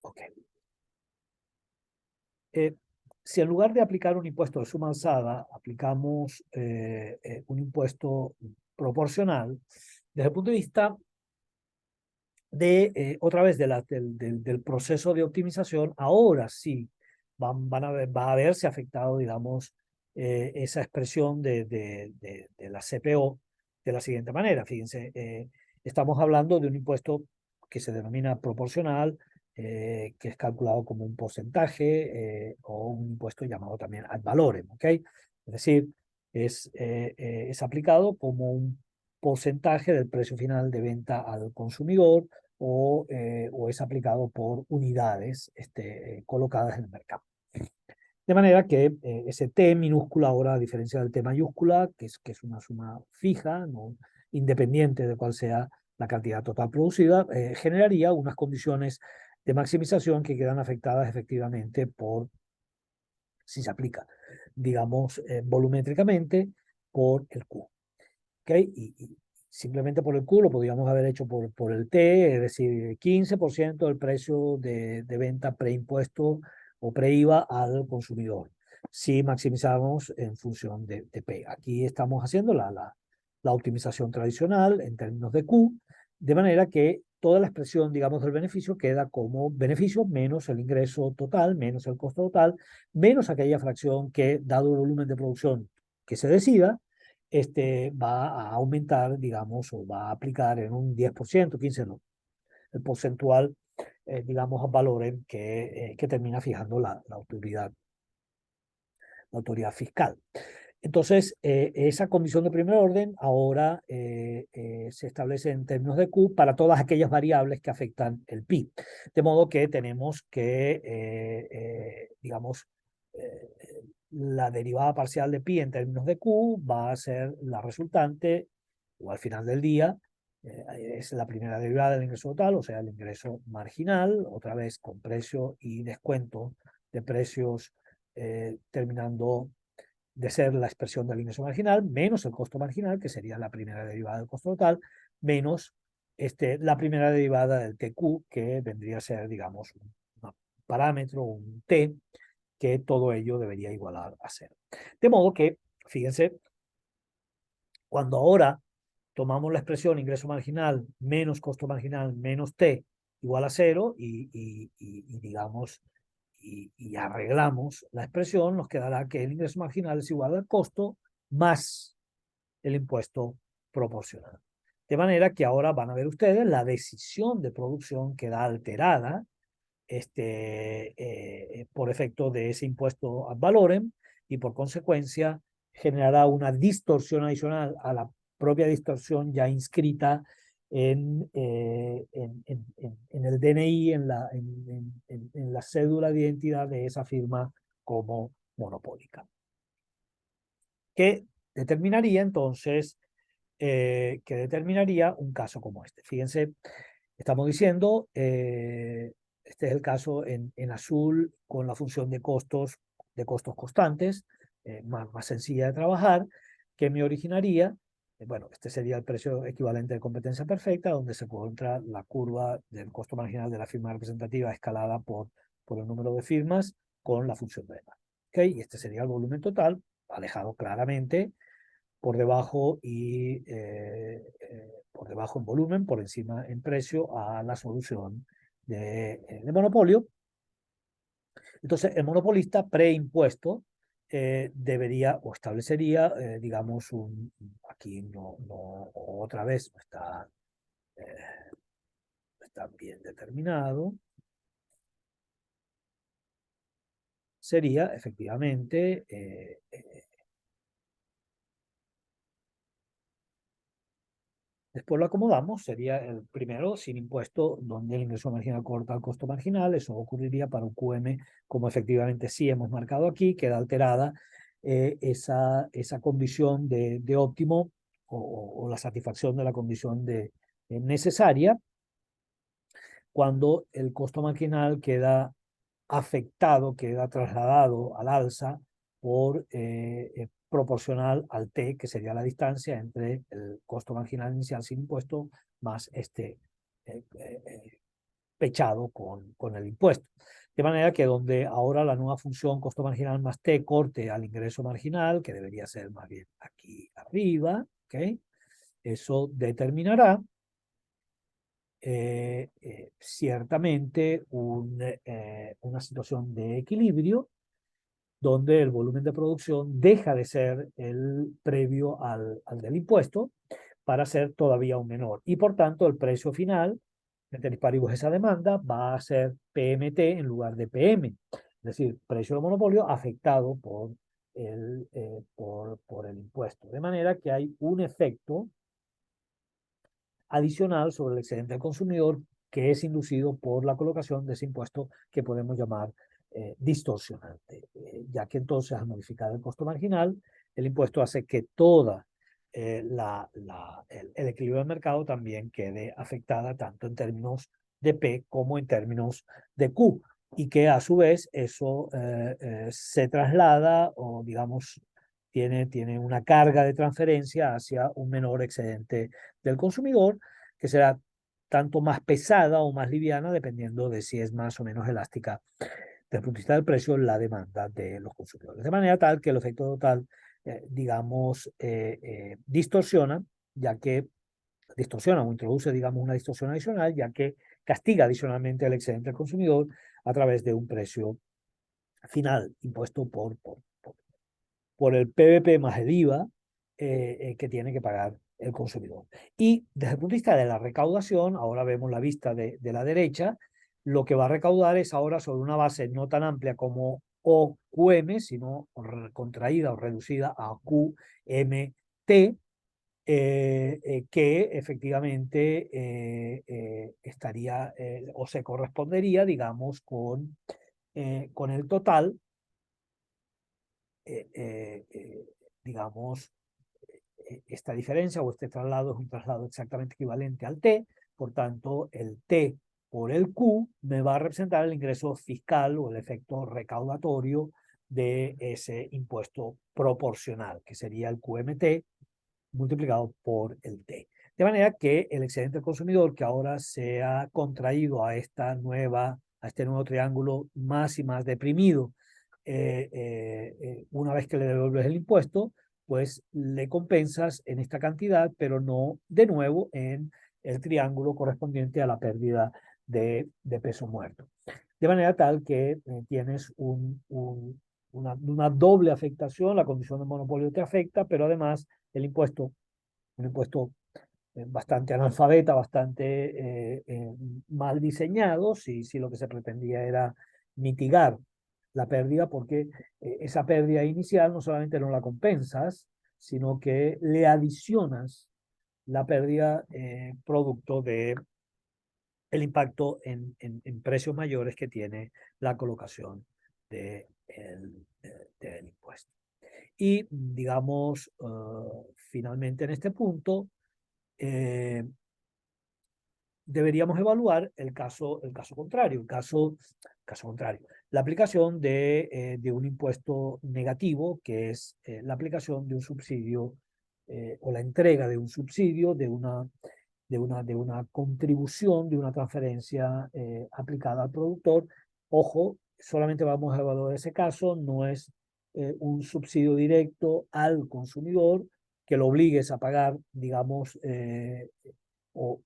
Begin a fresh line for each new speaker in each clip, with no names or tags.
Ok. Eh, si en lugar de aplicar un impuesto de suma alzada, aplicamos un impuesto proporcional, desde el punto de vista de, otra vez, del proceso de optimización, ahora sí va a verse afectado, digamos, esa expresión de la CPO de la siguiente manera. Fíjense, estamos hablando de un impuesto que se denomina proporcional, que es calculado como un porcentaje o un impuesto llamado también ad valorem, ¿ok? Es decir, es aplicado como un porcentaje del precio final de venta al consumidor o es aplicado por unidades colocadas en el mercado. De manera que ese T minúscula ahora, a diferencia del T mayúscula, que es una suma fija, ¿no? Independiente de cuál sea la cantidad total producida, generaría unas condiciones de maximización que quedan afectadas efectivamente por, si se aplica, digamos, volumétricamente, por el Q. ¿Okay? Y simplemente por el Q lo podríamos haber hecho por el T, es decir, 15% del precio de venta preimpuesto o pre-IVA al consumidor, si maximizamos en función de P. Aquí estamos haciendo la optimización tradicional en términos de Q, de manera que toda la expresión, digamos, del beneficio queda como beneficio menos el ingreso total, menos el costo total, menos aquella fracción que, dado el volumen de producción que se decida, va a aumentar, digamos, o va a aplicar en un 10%, 15%, no, el porcentual, digamos, valores que termina fijando la autoridad fiscal. Entonces, esa condición de primer orden ahora se establece en términos de Q para todas aquellas variables que afectan el PIB. De modo que tenemos que, digamos, eh, la derivada parcial de pi en términos de Q va a ser la resultante, o al final del día, es la primera derivada del ingreso total, o sea, el ingreso marginal, otra vez con precio y descuento de precios terminando de ser la expresión del ingreso marginal, menos el costo marginal, que sería la primera derivada del costo total, menos la primera derivada del TQ, que vendría a ser, digamos, un parámetro, un T, que todo ello debería igualar a cero. De modo que, fíjense, cuando ahora tomamos la expresión ingreso marginal menos costo marginal menos T igual a cero y digamos, y arreglamos la expresión, nos quedará que el ingreso marginal es igual al costo más el impuesto proporcional. De manera que ahora van a ver ustedes la decisión de producción queda alterada por efecto de ese impuesto ad valorem y por consecuencia generará una distorsión adicional a la propia distorsión ya inscrita en el DNI, en la cédula de identidad de esa firma como monopólica. Que determinaría entonces, que determinaría un caso como este. Fíjense, estamos diciendo, este es el caso en azul con la función de costos constantes, más sencilla de trabajar, que me originaría, bueno, este sería el precio equivalente de competencia perfecta, donde se encuentra la curva del costo marginal de la firma representativa escalada por el número de firmas con la función de demanda. ¿Okay? Y este sería el volumen total, alejado claramente por debajo por debajo en volumen, por encima en precio a la solución de monopolio. Entonces, el monopolista preimpuesto debería o establecería, digamos, aquí otra vez eh, no está bien determinado, sería efectivamente después lo acomodamos, sería el primero sin impuesto, donde el ingreso marginal corta el costo marginal. Eso ocurriría para un QM, como efectivamente sí hemos marcado aquí, queda alterada esa condición de óptimo o la satisfacción de la condición necesaria cuando el costo marginal queda afectado, queda trasladado al alza por proporcional al T, que sería la distancia entre el costo marginal inicial sin impuesto más eh, eh, pechado con el impuesto. De manera que donde ahora la nueva función costo marginal más T corte al ingreso marginal, que debería ser más bien aquí arriba, ¿ok? Eso determinará ciertamente una situación de equilibrio donde el volumen de producción deja de ser el previo al del impuesto para ser todavía un menor. Y por tanto, el precio final, ceteris paribus esa demanda, va a ser PMT en lugar de PM. Es decir, precio de monopolio afectado por el impuesto. De manera que hay un efecto adicional sobre el excedente del consumidor que es inducido por la colocación de ese impuesto que podemos llamar distorsionante, ya que entonces al modificar el costo marginal, el impuesto hace que toda el equilibrio del mercado también quede afectada tanto en términos de P como en términos de Q, y que a su vez eso se traslada o digamos tiene una carga de transferencia hacia un menor excedente del consumidor, que será tanto más pesada o más liviana, dependiendo de si es más o menos elástica desde el punto de vista del precio, la demanda de los consumidores. De manera tal que el efecto total, digamos, distorsiona, ya que distorsiona o introduce, digamos, una distorsión adicional, ya que castiga adicionalmente el excedente del consumidor a través de un precio final impuesto por el PVP más el IVA que tiene que pagar el consumidor. Y desde el punto de vista de la recaudación, ahora vemos la vista de la derecha, lo que va a recaudar es ahora sobre una base no tan amplia como OQM, sino contraída o reducida a QMT, que efectivamente estaría o se correspondería, digamos, con el total eh, eh, eh, digamos, esta diferencia o este traslado es un traslado exactamente equivalente al T, por tanto, el T por el Q me va a representar el ingreso fiscal o el efecto recaudatorio de ese impuesto proporcional, que sería el QMT multiplicado por el T. De manera que el excedente del consumidor, que ahora se ha contraído a este nuevo triángulo más y más deprimido, una vez que le devuelves el impuesto, pues le compensas en esta cantidad, pero no de nuevo en el triángulo correspondiente a la pérdida de peso muerto. De manera tal que tienes una doble afectación, la condición de monopolio te afecta, pero además el impuesto, un impuesto bastante analfabeta, bastante mal diseñado, si lo que se pretendía era mitigar la pérdida, porque esa pérdida inicial no solamente no la compensas, sino que le adicionas la pérdida producto de el impacto en precios mayores que tiene la colocación del impuesto. Y digamos, finalmente en este punto, deberíamos evaluar el caso contrario, caso contrario, la aplicación de un impuesto negativo, que es la aplicación de un subsidio o la entrega de un subsidio, de una contribución, de una transferencia aplicada al productor. Ojo, solamente vamos a evaluar ese caso, no es un subsidio directo al consumidor que lo obligues a pagar, digamos, o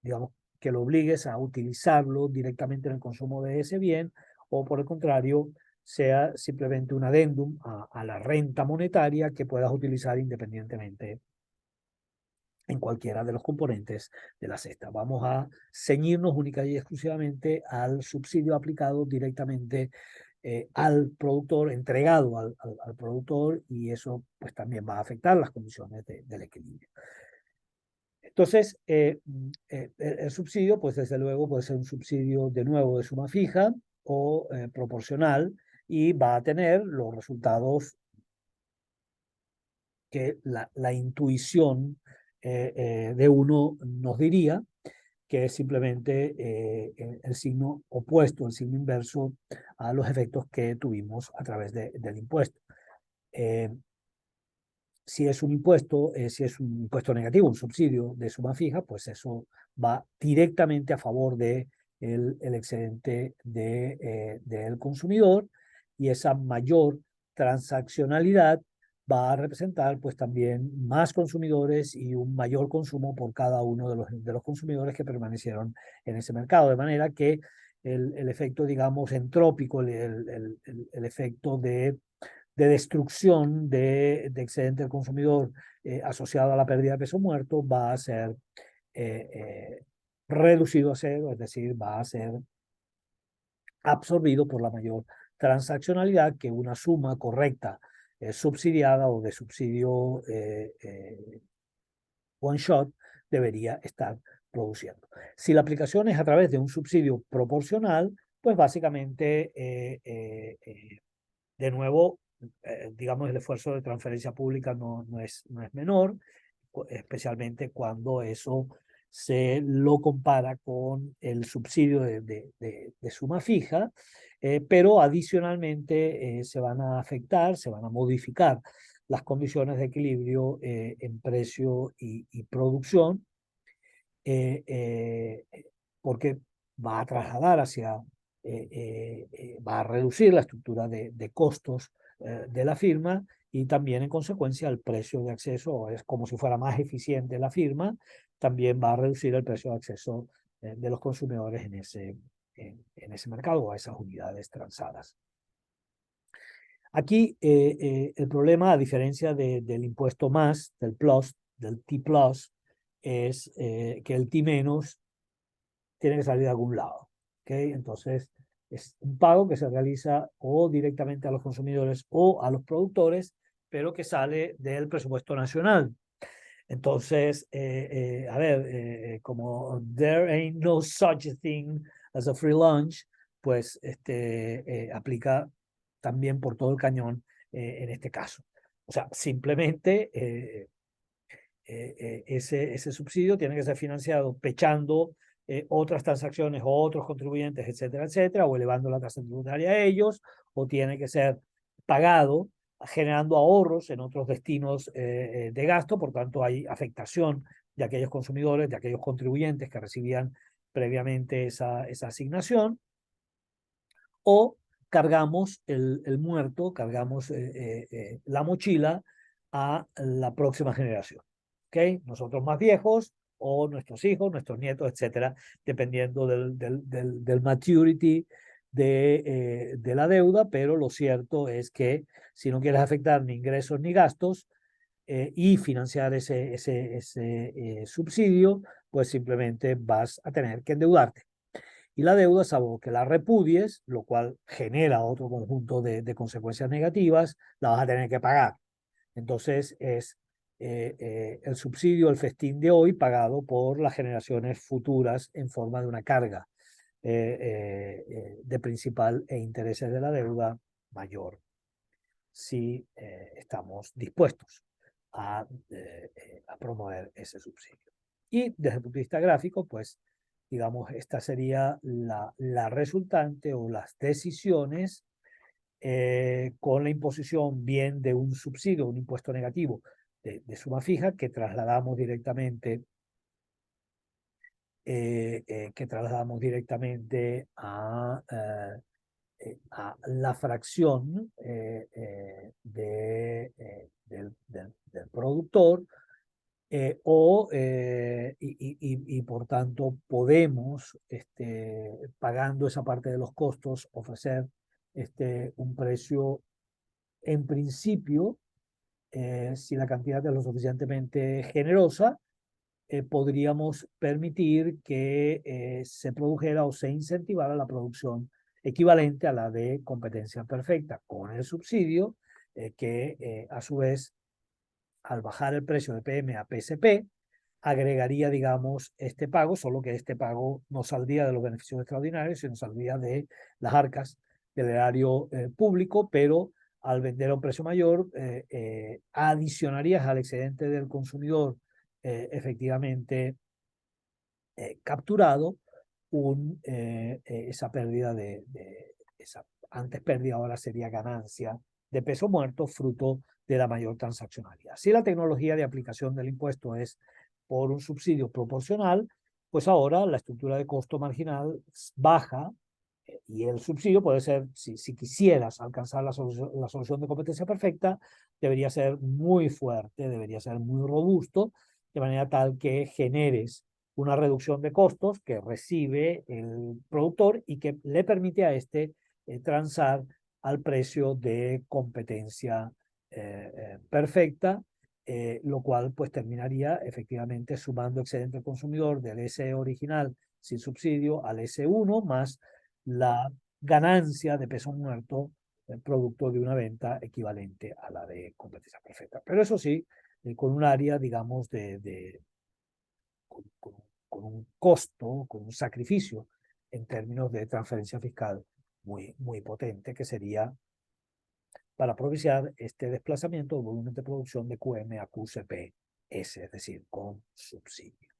digamos, que lo obligues a utilizarlo directamente en el consumo de ese bien, o por el contrario, sea simplemente un adendum a la renta monetaria que puedas utilizar independientemente en cualquiera de los componentes de la cesta. Vamos a ceñirnos única y exclusivamente al subsidio aplicado directamente al productor, entregado al productor, y eso pues también va a afectar las condiciones del equilibrio. Entonces, el subsidio, pues desde luego puede ser un subsidio de nuevo de suma fija o proporcional, y va a tener los resultados que la intuición de uno nos diría, que es simplemente el signo opuesto, el signo inverso a los efectos que tuvimos a través del impuesto. Si es un impuesto negativo, un subsidio de suma fija, pues eso va directamente a favor de el excedente del consumidor, y esa mayor transaccionalidad va a representar pues también más consumidores y un mayor consumo por cada uno de los consumidores que permanecieron en ese mercado, de manera que el efecto, digamos, entrópico, el efecto de destrucción de excedente del consumidor asociado a la pérdida de peso muerto va a ser eh, eh, reducido a cero, es decir, va a ser absorbido por la mayor transaccionalidad que una suma correcta subsidiada o de subsidio one shot debería estar produciendo. Si la aplicación es a través de un subsidio proporcional, pues básicamente, de nuevo, digamos, el esfuerzo de transferencia pública no es menor, especialmente cuando eso se lo compara con el subsidio de suma fija, pero adicionalmente se van a afectar, se van a modificar las condiciones de equilibrio en precio y producción, eh, eh, porque va a trasladar hacia, va a reducir la estructura de costos de la firma, y también en consecuencia el precio de acceso, es como si fuera más eficiente la firma, también va a reducir el precio de acceso de los consumidores en ese mercado o a esas unidades transadas. Aquí el problema, a diferencia del impuesto más, del plus, del T plus, es que el T menos tiene que salir de algún lado. ¿Okay? Entonces, es un pago que se realiza o directamente a los consumidores o a los productores, pero que sale del presupuesto nacional. Entonces, a ver, como there ain't no such a thing as a free lunch, pues aplica también por todo el cañón en este caso. O sea, simplemente ese subsidio tiene que ser financiado pechando otras transacciones o otros contribuyentes, etcétera, etcétera, o elevando la tasa tributaria a ellos, o tiene que ser pagado generando ahorros en otros destinos de gasto. Por tanto, hay afectación de aquellos consumidores, de aquellos contribuyentes que recibían previamente esa asignación, o cargamos el muerto, cargamos la mochila a la próxima generación. ¿Okay? Nosotros más viejos, o nuestros hijos, nuestros nietos, etcétera, dependiendo del maturity de la deuda, pero lo cierto es que si no quieres afectar ni ingresos ni gastos y financiar ese subsidio, pues simplemente vas a tener que endeudarte. Y la deuda, salvo que la repudies, lo cual genera otro conjunto de consecuencias negativas, la vas a tener que pagar. Entonces es el subsidio, el festín de hoy, pagado por las generaciones futuras en forma de una carga de principal e intereses de la deuda mayor, si estamos dispuestos a promover ese subsidio. Y desde el punto de vista gráfico, pues, digamos, esta sería la resultante o las decisiones con la imposición bien de un subsidio, un impuesto negativo de suma fija, que trasladamos directamente a la fracción del productor, y por tanto podemos, pagando esa parte de los costos, ofrecer un precio en principio, si la cantidad es lo suficientemente generosa, podríamos permitir que se produjera o se incentivara la producción equivalente a la de competencia perfecta con el subsidio, que a su vez, al bajar el precio de PM a PSP, agregaría, digamos, este pago, solo que este pago no saldría de los beneficios extraordinarios, sino saldría de las arcas del erario público, pero al vender a un precio mayor, adicionarías al excedente del consumidor efectivamente capturado esa pérdida esa antes pérdida, ahora sería ganancia de peso muerto, fruto de la mayor transaccionalidad. Si la tecnología de aplicación del impuesto es por un subsidio proporcional, pues ahora la estructura de costo marginal baja y el subsidio puede ser, si quisieras alcanzar la solución de competencia perfecta, debería ser muy fuerte, debería ser muy robusto, de manera tal que generes una reducción de costos que recibe el productor y que le permite a este transar al precio de competencia perfecta, lo cual pues terminaría efectivamente sumando excedente al consumidor del S original sin subsidio al S1 más la ganancia de peso muerto producto de una venta equivalente a la de competencia perfecta. Pero eso sí, con un área, digamos, con un costo, con un sacrificio en términos de transferencia fiscal muy potente, que sería para propiciar este desplazamiento del volumen de producción de QM a QCP, es decir, con subsidio.